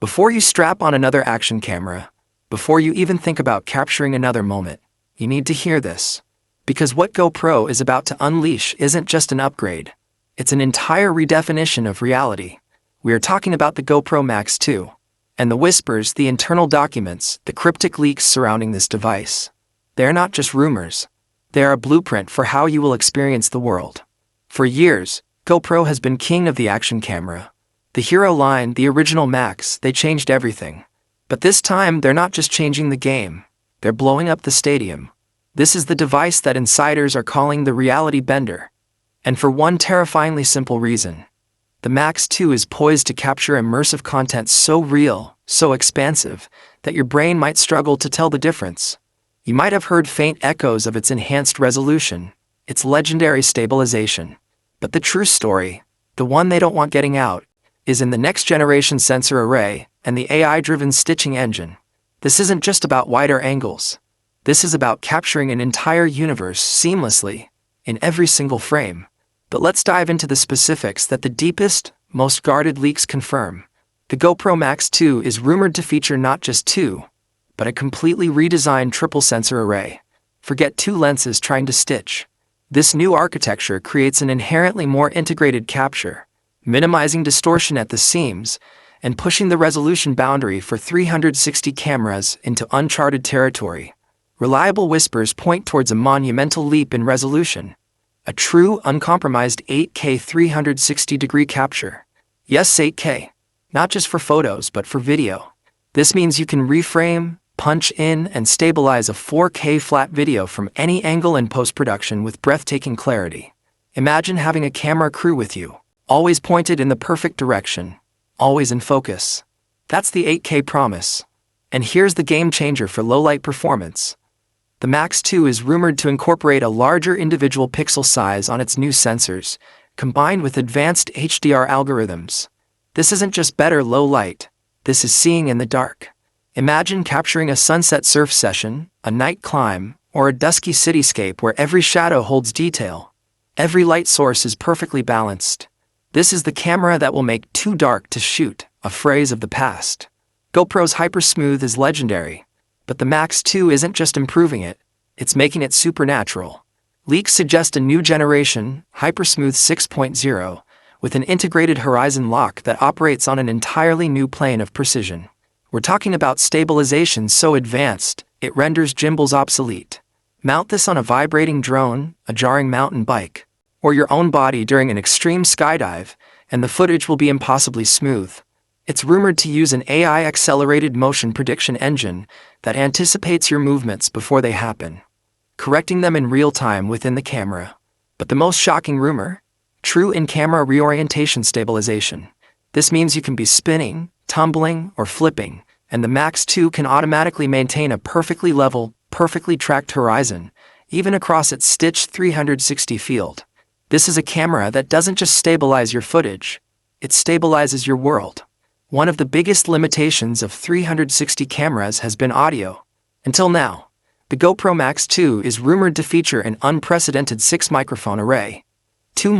Before you strap on another action camera, before you even think about capturing another moment, you need to hear this. Because what GoPro is about to unleash isn't just an upgrade. It's an entire redefinition of reality. We are talking about the GoPro MAX 2. And the whispers, the internal documents, the cryptic leaks surrounding this device. They're not just rumors. They are a blueprint for how you will experience the world. For years, GoPro has been king of the action camera. The hero line, the original Max, they changed everything. But this time, they're not just changing the game. They're blowing up the stadium. This is the device that insiders are calling the reality bender. And for one terrifyingly simple reason. The Max 2 is poised to capture immersive content so real, so expansive, that your brain might struggle to tell the difference. You might have heard faint echoes of its enhanced resolution, its legendary stabilization. But the true story, the one they don't want getting out, is in the next-generation sensor array and the AI-driven stitching engine. This isn't just about wider angles. This is about capturing an entire universe seamlessly, in every single frame. But let's dive into the specifics that the deepest, most guarded leaks confirm. The GoPro MAX 2 is rumored to feature not just two, but a completely redesigned triple sensor array. Forget two lenses trying to stitch. This new architecture creates an inherently more integrated capture, minimizing distortion at the seams, and pushing the resolution boundary for 360 cameras into uncharted territory. Reliable whispers point towards a monumental leap in resolution. A true, uncompromised 8K 360-degree capture. Yes, 8K. Not just for photos, but for video. This means you can reframe, punch in, and stabilize a 4K flat video from any angle in post-production with breathtaking clarity. Imagine having a camera crew with you, always pointed in the perfect direction, always in focus. That's the 8K promise. And here's the game changer for low-light performance. The Max 2 is rumored to incorporate a larger individual pixel size on its new sensors, combined with advanced HDR algorithms. This isn't just better low light, this is seeing in the dark. Imagine capturing a sunset surf session, a night climb, or a dusky cityscape where every shadow holds detail. Every light source is perfectly balanced. This is the camera that will make too dark to shoot, a phrase of the past. GoPro's HyperSmooth is legendary. But the Max 2 isn't just improving it, it's making it supernatural. Leaks suggest a new generation, HyperSmooth 6.0, with an integrated horizon lock that operates on an entirely new plane of precision. We're talking about stabilization so advanced, it renders gimbals obsolete. Mount this on a vibrating drone, a jarring mountain bike, or your own body during an extreme skydive, and the footage will be impossibly smooth. It's rumored to use an AI-accelerated motion prediction engine that anticipates your movements before they happen, correcting them in real time within the camera. But the most shocking rumor? True in-camera reorientation stabilization. This means you can be spinning, tumbling, or flipping, and the Max 2 can automatically maintain a perfectly level, perfectly tracked horizon, even across its stitched 360 field. This is a camera that doesn't just stabilize your footage, it stabilizes your world. One of the biggest limitations of 360 cameras has been audio. Until now, the GoPro MAX 2 is rumored to feature an unprecedented 6-microphone array. Two